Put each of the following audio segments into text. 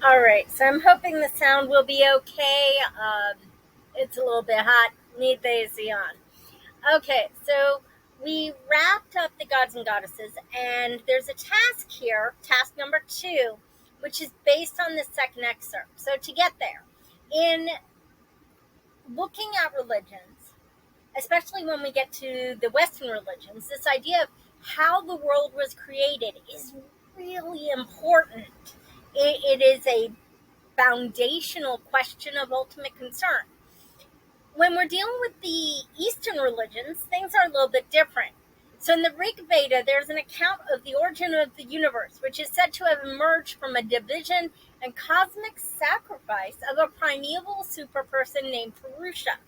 All right, so I'm hoping the sound will be okay. It's a little bit hot. Need the AC on. Okay, so we wrapped up the gods and goddesses, and there's a task here, task number 2, which is based on the second excerpt. So to get there, in looking at religions, especially when we get to the Western religions, this idea of how the world was created is really important. It is a foundational question of ultimate concern. When we're dealing with the Eastern religions, things are a little bit different. So in the Rig Veda, there's an account of the origin of the universe, which is said to have emerged from a division and cosmic sacrifice of a primeval superperson named Purusha.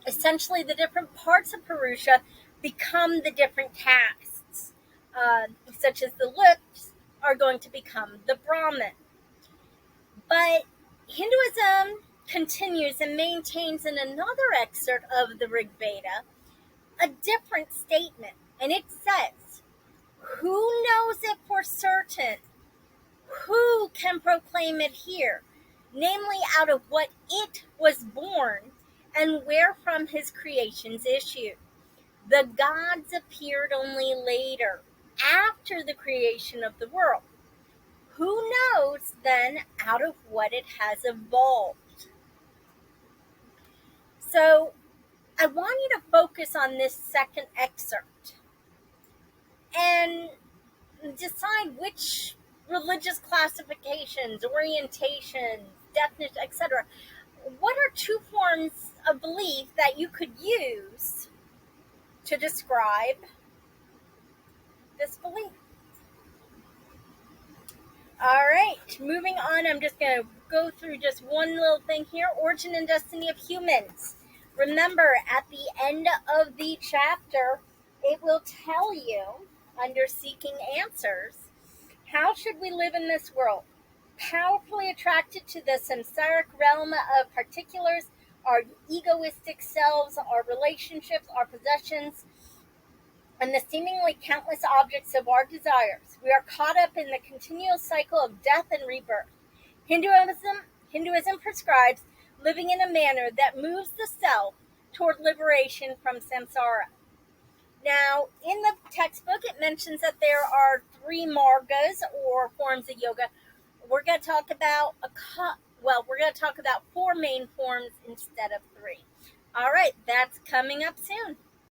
Essentially, the different parts of Purusha become the different castes, such as the lips are going to become the Brahmin. But Hinduism continues and maintains in another excerpt of the Rig Veda a different statement. And it says, "Who knows it for certain? Who can proclaim it here? Namely, out of what it was born, and wherefrom his creations issued. The gods appeared only later, after the creation of the world. Who knows, then, out of what it has evolved?" So I want you to focus on this second excerpt and decide which religious classifications, orientations, definitions, etc. What are 2 forms of belief that you could use to describe this belief? All right, moving on, I'm just going to go through just one little thing here. Origin and destiny of humans. Remember, at the end of the chapter, it will tell you, under Seeking Answers, how should we live in this world? Powerfully attracted to the samsaric realm of particulars, our egoistic selves, our relationships, our possessions, and the seemingly countless objects of our desires. We are caught up in the continual cycle of death and rebirth. Hinduism prescribes living in a manner that moves the self toward liberation from samsara. Now, in the textbook, it mentions that there are 3 margas or forms of yoga. We're going to talk about we're going to talk about 4 main forms instead of 3. All right, that's coming up soon.